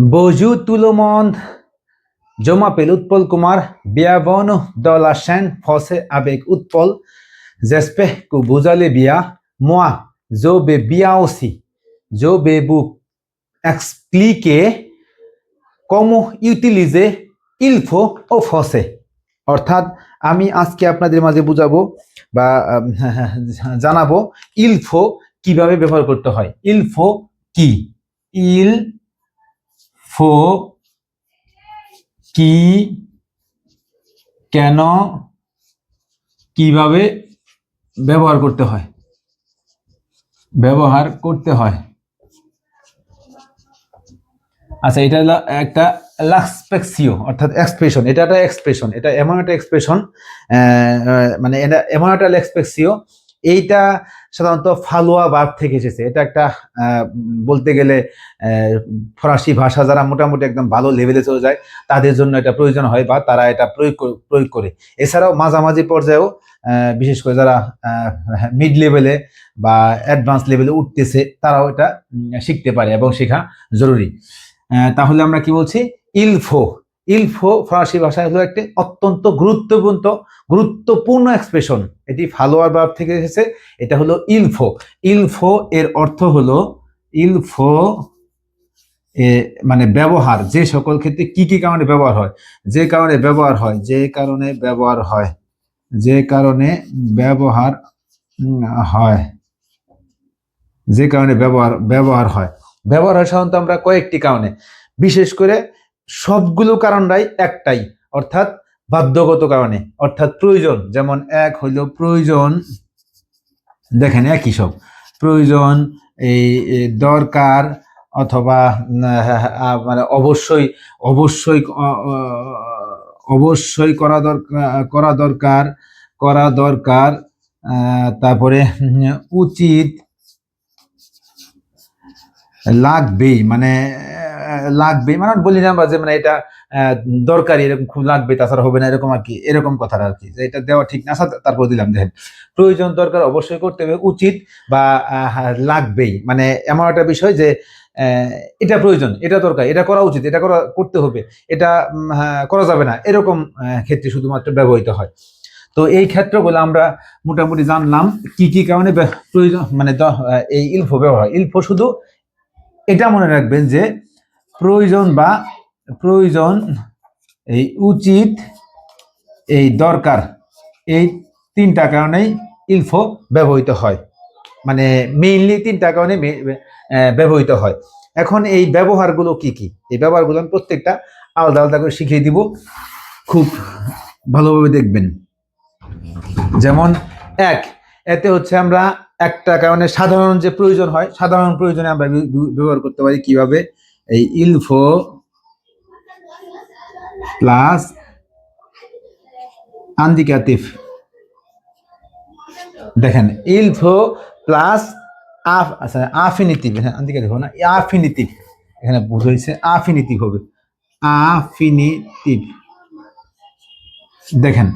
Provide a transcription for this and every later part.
Bonjour tout le monde, je m'appelle Utpal Kumar. Bienvenue dans la chaîne Français avec Utpal. J'espère que vous allez bien. Moi, je vais bien aussi. Je vais vous expliquer comment utiliser il faut au français. অর্থাৎ আমি আজকে আপনাদের মাঝে বুঝাবো বা জানাবো il faut কিভাবে ব্যবহার করতে হয়। il faut কি? il faut কি, কেন, কিভাবে ব্যবহার করতে হয়। আচ্ছা, এটা হলো একটা লাক্সপেক্সিও অর্থাৎ এক্সপ্রেশন। এটা একটা এক্সপ্রেশন, এটা এমন একটা এক্সপ্রেশন, মানে এটা এমন একটা লাক্সপেক্সিও। এইটা সাধারণত ফালুয়া ভার্ব থেকে এসেছে। এটা একটা বলতে গেলে ফরাসি ভাষা যারা মোটামুটি একদম ভালো লেভেলে চলে যায় তাদের জন্য এটা প্রয়োজন হয় বা তারা এটা প্রয়োগ করে। এছাড়াও মাঝামাঝি পর্যায়েও বিশেষ করে যারা মিড লেভেলে বা অ্যাডভান্স লেভেলে উঠতেছে তারাও এটা শিখতে পারে এবং শেখা জরুরি। তাহলে আমরা কি বলছি? ইলফো। ইলফো ফরাসি ভাষায় হলো একটি অত্যন্ত গুরুত্বপূর্ণ এক্সপ্রেশন। এটি ফালোয়ার ভার্ব থেকে এসেছে। এটা হলো ইলফো। ইলফো এর অর্থ হলো ইলফো মানে ব্যবহার। যে সকল ক্ষেত্রে কি কি কারণে ব্যবহার হয়, যে কারণে ব্যবহার হয় ব্যবহার হয় সাধারণত আমরা কয়েকটি কারণে, বিশেষ করে সবগুলো কারণটাই একটাই, অর্থাৎ বাধ্যগত কারণে, অর্থাৎ প্রয়োজন। যেমন এক হইল প্রয়োজন, দেখেন একই সব, প্রয়োজন, এই দরকার, অথবা মানে অবশ্যই করা দরকার, তারপরে উচিত, লাগবে মানে বলি না যে মানে এটা দরকারি, এরকম খুব লাগবে তাছাড়া হবে না, এরকম আর কি, এরকম কথাটা আর কি, যে এটা দেওয়া ঠিক না। তারপর দিলাম, দেখেন প্রয়োজন, দরকার, অবশ্যই করতে হবে, উচিত বা লাগবেই, মানে এমন একটা বিষয় যে এটা প্রয়োজন, এটা দরকার, এটা করা উচিত, এটা করতে হবে, এটা করা যাবে না, এরকম ক্ষেত্রে শুধুমাত্র ব্যবহৃত হয়। তো এই ক্ষেত্রগুলো আমরা মোটামুটি জানলাম কি কি কারণে প্রয়োজন, মানে এই ইলফো ব্যবহার। ইলফো শুধু এটা মনে রাখবেন যে প্রয়োজন, এই উচিত, এই দরকার, এই তিনটা কারণেই ইলফো ব্যবহৃত হয়, মানে মেইনলি তিনটা কারণে ব্যবহৃত হয়। এখন এই ব্যবহারগুলো কি কি, এই ব্যবহারগুলো আমি প্রত্যেকটা আলাদা আলাদা করে শিখিয়ে দিব, খুব ভালোভাবে দেখবেন। যেমন এতে হচ্ছে আমরা একটা কারণে সাধারণ যে প্রয়োজন হয়, সাধারণ প্রয়োজনে আমরা ব্যবহার করতে পারি কিভাবে? এই ইলফো প্লাস আন্দিকাটিভ। দেখেন ইলফো প্লাস আফিনিটিভ, আন্দিকাটিভ না, আফিনিটিভ, এখানে ভুল হয়েছে, আফিনিটিভ হবে, আফিনিটিভ। দেখেন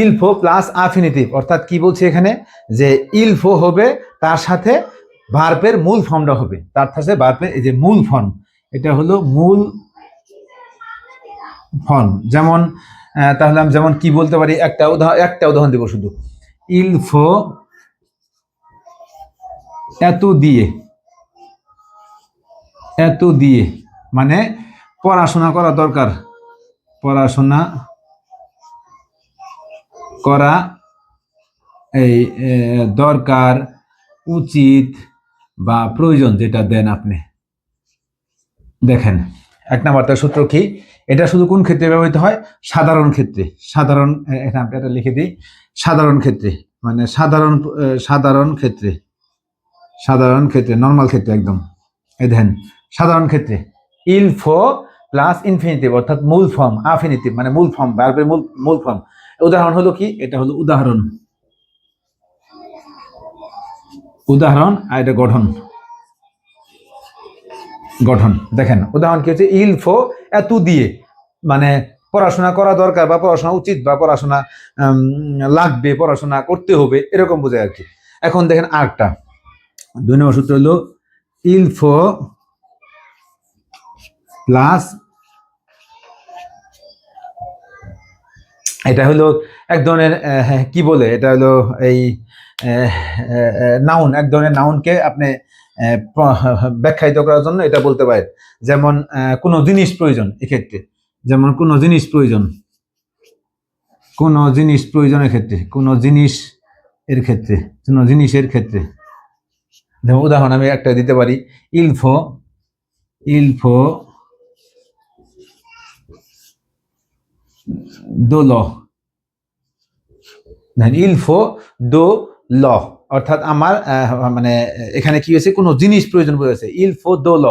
ইলফো প্লাস আফিনিটিভ অর্থাৎ কি বলছি এখানে, যে ইলফো হবে তার সাথে ভার্বের মূল ফর্মটা হবে, তার সাথে ভার্বের এই যে মূল ফর্ম, এটা হলো মূল ফর্ম। যেমন তাহলে আমি যেমন কি বলতে পারি, একটা উদাহরণ দেব শুধু, ইলফো এত দিয়ে মানে পড়াশোনা করা দরকার, পড়াশোনা করা এই দরকার, উচিত বা প্রয়োজন, যেটা দেন আপনি। দেখেন এক নাম্বার সূত্র কি, এটা শুধু কোন ক্ষেত্রে ব্যবহৃত হয়? সাধারণ ক্ষেত্রে। সাধারণ, এখানে এটা লিখে দিই, সাধারণ ক্ষেত্রে, মানে সাধারণ ক্ষেত্রে নর্মাল ক্ষেত্রে একদম। এই দেখেন সাধারণ ক্ষেত্রে ইলফো প্লাস ইনফিনিটিভ অর্থাৎ মূল ফর্ম, আফিনিটিভ মানে মূল ফর্ম, ভার্বের মূল ফর্ম। উদাহরণ হলো কি, এটা হলো উদাহরণ, আর এটা গঠন। দেখেন উদাহরণ কি হচ্ছে, ইলফো এত দিয়ে মানে পড়াশোনা করা দরকার বা পড়াশোনা উচিত বা পড়াশোনা লাগবে, পড়াশোনা করতে হবে, এরকম বোঝায় আর কি। এখন দেখেন আরেকটা 2 নম্বর সূত্র হলো ইলফো প্লাস, এটা হলো এক ধরনের কি বলে, এটা হলো এই নাউন, এক ধরনের নাউনকে আপনি ব্যাখ্যায়িত করার জন্য এটা বলতে পারেন। যেমন কোনো জিনিস প্রয়োজন, এক্ষেত্রে যেমন কোনো জিনিস প্রয়োজন, কোনো জিনিস প্রয়োজনের ক্ষেত্রে, কোনো জিনিস এর ক্ষেত্রে, কোনো জিনিসের ক্ষেত্রে, যেমন উদাহরণ আমি একটা দিতে পারি, ইলফো, ইলফো দো ল, ইলফো দো ল, অর্থাৎ আমার মানে এখানে কি হয়েছে, কোনো জিনিস প্রয়োজন পড়েছে, ইলফো দো ল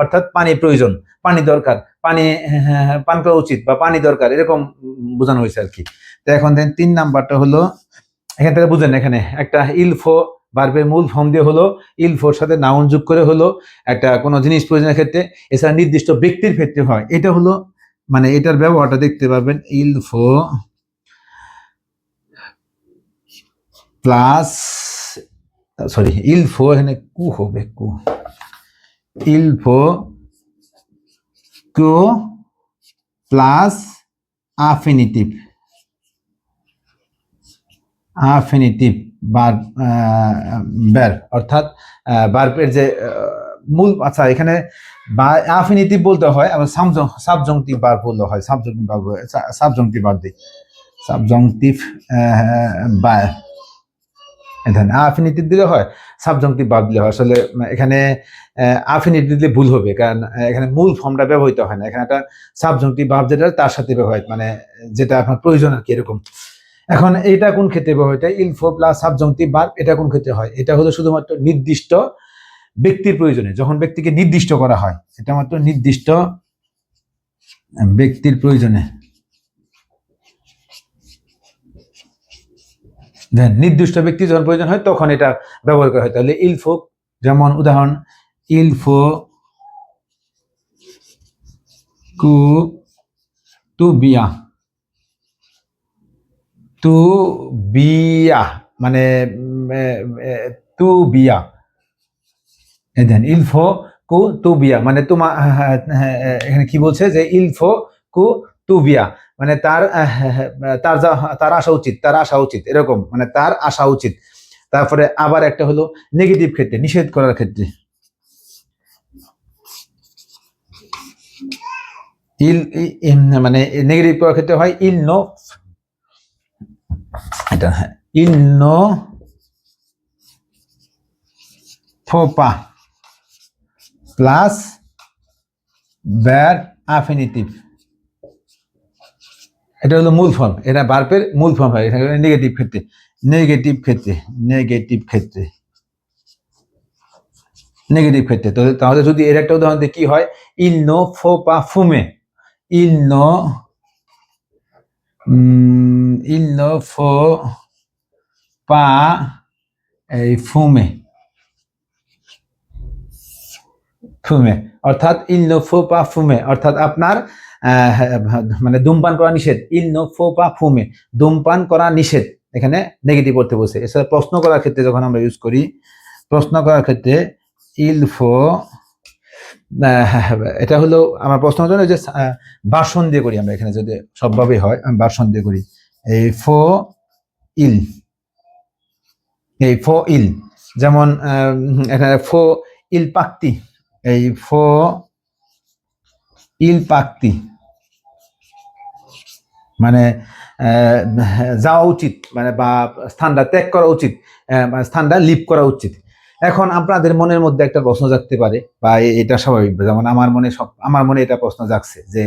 অর্থাৎ পানি প্রয়োজন, পানি দরকার, পানি পান করা উচিত বা পানি দরকার, এরকম বোঝানো হয়েছে আর কি। তো এখন দেন 3 নাম্বারটা হলো, এখান থেকে বুঝেন, এখানে একটা ইলফো ভার্বের মূল ফর্ম দিয়ে হলো, ইলফোর সাথে নাউন যোগ করে হলো একটা কোনো জিনিস প্রয়োজনের ক্ষেত্রে, এছাড়া নির্দিষ্ট ব্যক্তির ক্ষেত্রে হয়। এটা হলো মানে এটার ব্যবহারটা দেখতে পাবেন, ইলফো প্লাস, সরি ইলফো, এখানে কু হবে, কু, ইলফো কো প্লাস আফিনিটিভ, আফিনিটিভ ভার্ব, অর্থাৎ ভার্বের যে মূল, আচ্ছা এখানে বা আফিনিটিভ বলতে হয়, আবার সাবজংটিভ ভার্ব বলতে হয়, সাবজংটিভ ভার্ব, সাবজংটিভ ভার্ব দিই, সাবজংটিভ ভার্ব, এখানে আফিনিটিভ দিলে হয়, সাবজংটিভ ভার্ব দিলে হয়। আসলে এখানে আফিনিটিভ দিলে ভুল হবে, কারণ এখানে মূল ফর্মটা ব্যবহৃত হয় না, এখানে একটা সাবজংটিভ ভার্ব যেটা তার সাথে ব্যবহৃত, মানে যেটা আপনার প্রয়োজন আর কি, এরকম। এখন এটা কোন ক্ষেত্রে ব্যবহৃত হয়, ইলফো প্লাস সাবজংটিভ ভার্ব, এটা কোন ক্ষেত্রে হয়, এটা হলো শুধুমাত্র নির্দিষ্ট ব্যক্তির প্রয়োজনে, যখন ব্যক্তিকে নির্দিষ্ট করা হয়, এটা মাত্র নির্দিষ্ট ব্যক্তির প্রয়োজনে, নির্দিষ্ট ব্যক্তি যখন প্রয়োজন হয় তখন এটা ব্যবহার করা হয়। তাহলে ইলফো, যেমন উদাহরণ, ইলফো কু তু বিয়া, তু বিয়া মানে তু বিয়া, দেন ইলফো কু তু বিয়া মানে তোমার, এখানে কি বলছে যে ইলফো কু তু বিয়া মানে তার তার যা, তার আসা উচিত, তার আসা উচিত, এরকম মানে তার আসা উচিত। তারপরে আবার একটা হলো নেগেটিভ ক্ষেত্রে, নিষেধ করার ক্ষেত্রে, ইল মানে নেগেটিভ করার ক্ষেত্রে হয় ইল নো, এটা ইল নো ফোপা প্লাস ব্যাড আফিনিটিভ, এটা হলো মূল ফর্ম, এটা ভার্বের মূল ফর্ম হয় এখানে নেগেটিভ ক্ষেত্রে, নেগেটিভ ক্ষেত্রে, নেগেটিভ ক্ষেত্রে, নেগেটিভ ক্ষেত্রে। তো তাহলে যদি এর একটা উদাহরণ দিই কি হয়, ইল নো ফো পা ফুমে, ইল নো ইল নো ফো পা এই ফুমে, ফুমে অর্থাৎ ইল নো ফো পা ফুমে অর্থাৎ আপনার মানে ধূমপান করা নিষেধ, ইল নো ফো পা ফুমে ধূমপান করা নিষেধ, এখানে নেগেটিভ করতে বলছে। এছাড়া প্রশ্ন করার ক্ষেত্রে যখন আমরা ইউজ করি, প্রশ্ন করার ক্ষেত্রে ইল ফো, এটা হলো আমার প্রশ্ন জন্য যে ভাষণ দিয়ে করি আমরা, এখানে যদি সবভাবে হয় আমি ভাষণ দিয়ে করি, এই ফো ইল, এই ফো ইল, যেমন এখানে ফো ইল পাক্তি, এই ফো ইল পাক্তি মানে যাওয়া উচিত, মানে বা স্থানটা ত্যাগ করা উচিত, স্থানটা লিভ করা উচিত। এখন আপনাদের মনের মধ্যে একটা প্রশ্ন জাগতে পারে, বা এটা স্বাভাবিক, যেমন আমার মনে এটা প্রশ্ন জাগছে যে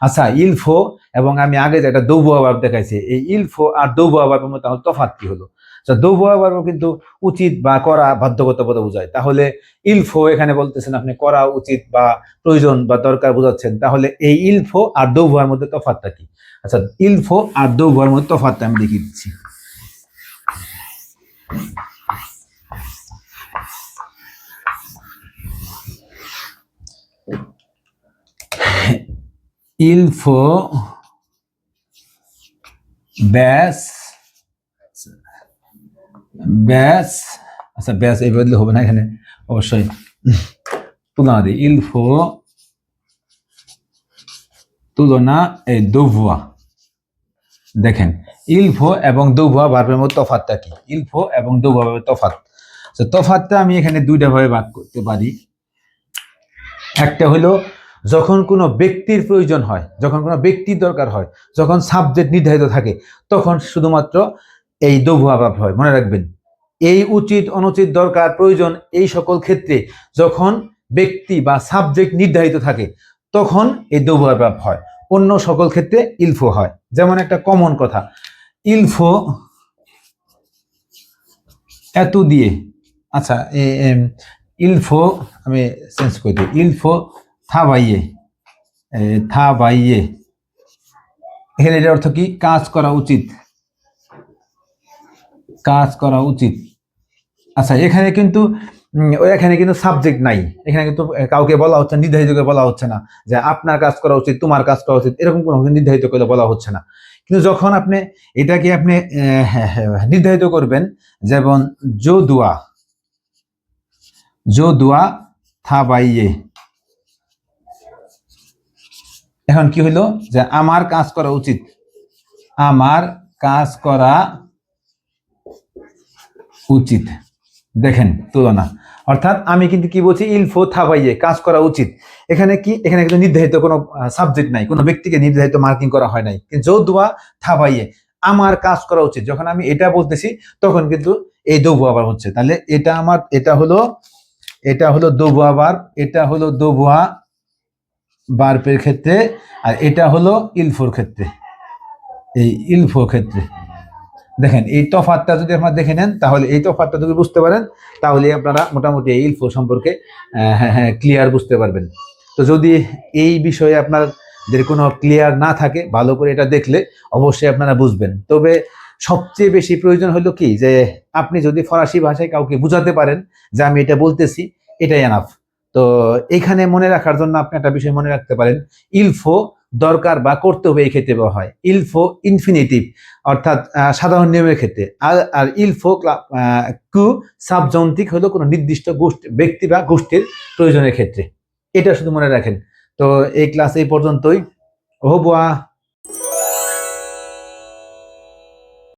আচ্ছা ইলফো এবং আমি আগে যেটা দৌবুয়া ভার্ব দেখাইছি, এই ইলফো আর দৌবুয়া ভার্বের মধ্যে তাহলে তফাৎ কি হলো? দৌবুয়া ভার্ব কিন্তু উচিত বা করা বাধ্যগততা বোঝায়, তাহলে ইলফো এখানে বলতেছেন আপনি করা উচিত বা প্রয়োজন বা দরকার বোঝাচ্ছেন, তাহলে এই ইলফো আর দৌবুয়ার মধ্যে তফাৎটা কি? আচ্ছা ইলফো আর দৌবুয়ার মধ্যে তফাৎটা আমি দেখিয়ে দিচ্ছি। ইলফো ব্যাস, ব্যাস, আচ্ছা ব্যাস এই বদলে হবে না, এখানে অবশ্যই তুলনা দিই, ইলফো তুলনা এই দুভুয়া। দেখেন ইলফো এবং দুভুয়া ভার্বের মধ্যে তফাৎটা কি? ইলফো এবং দুভুয়া ভার্বের তফাৎ, তো তফাৎটা আমি এখানে দুইটা ভাবে ভাগ করতে পারি। একটা হলো যখন কোনো ব্যক্তির প্রয়োজন হয়, যখন কোনো ব্যক্তির দরকার হয়, যখন সাবজেক্ট নির্ধারিত থাকে, তখন শুধুমাত্র এই দুভুয়া ভাব হয়। মনে রাখবেন, এই উচিত অনুচিত দরকার প্রয়োজন এই সকল ক্ষেত্রে যখন ব্যক্তি বা সাবজেক্ট নির্ধারিত থাকে তখন এই দুভুয়া ভাব হয়। অন্য সকল ক্ষেত্রে ইলফো হয়। যেমন একটা কমন কথা, ইলফো এত দিয়ে, আচ্ছা ইলফো আমি চেঞ্জ করে দিই, ইলফো থাবাইয়ে, থাবাইয়ে, এখানে এটার অর্থ কি? কাজ করা উচিত, কাজ করা উচিত। আচ্ছা এখানে কিন্তু এখানে কিন্তু সাবজেক্ট নাই, এখানে কিন্তু কাউকে বলা হচ্ছে, নির্ধারিত করে বলা হচ্ছে না যে আপনার কাজ করা উচিত, তোমার কাজ করা উচিত, এরকম কোনো নির্ধারিত করে বলা হচ্ছে না। কিন্তু যখন আপনি এটাকে আপনি নির্ধারিত করবেন, যেমন জো দুয়া, জো দুয়া থা বাইয়ে, এখন কি হইলো যে আমার কাজ করা উচিত, আমার কাজ করা উচিত। দেখেন তুলনা, অর্থাৎ আমি কিন্তু কি বলছি, ইলফো থাবাইয়ে, কাজ করা উচিত। এখানে কি? এখানে কিন্তু নির্ধারিত কোনো সাবজেক্ট নাই, কোনো ব্যক্তিকে নির্ধারিত মার্কিং করা হয় নাই। যো দুয়া থাবাইয়ে, আমার কাজ করা উচিত, যখন আমি এটা বলতেছি তখন কিন্তু এই দোভুয়া ভার্ব হচ্ছে। তাহলে এটা আমার, এটা হলো দোভুয়া ভার্ব, এটা হলো দোভুয়া ভার্বের ক্ষেত্রে, আর এটা হলো ইলফোর ক্ষেত্রে, এই ইলফোর ক্ষেত্রে। দেখেন এই তফাৎটা যদি আপনারা দেখে নেন, তাহলে এই তফাৎটা যদি বুঝতে পারেন, তাহলে আপনারা মোটামুটি এই ইলফো সম্পর্কে ক্লিয়ার বুঝতে পারবেন। তো যদি এই বিষয়ে আপনাদের কোনো ক্লিয়ার না থাকে, ভালো করে এটা দেখলে অবশ্যই আপনারা বুঝবেন। তবে সবচেয়ে বেশি প্রয়োজন হলো কি, যে আপনি যদি ফরাসি ভাষায় কাউকে বুঝাতে পারেন যে আমি এটা বলতেছি, এটাই এনাফ। তো এখানে মনে রাখার জন্য আপনি একটা বিষয় মনে রাখতে পারেন, ইলফো দরকার বা করতে হবে এই ক্ষেত্রে বলা হয়, ইলফো ইনফিনিটিভ অর্থাৎ সাধারণ নিয়মের ক্ষেত্রে, আর ইলফো কু সাবজন্তিক হলো কোনো নির্দিষ্ট গোষ্ঠী, ব্যক্তি বা গোষ্ঠীর প্রয়োজনের ক্ষেত্রে। এটা শুধু মনে রাখেন। তো এই ক্লাস এই পর্যন্তই। ও বোয়া।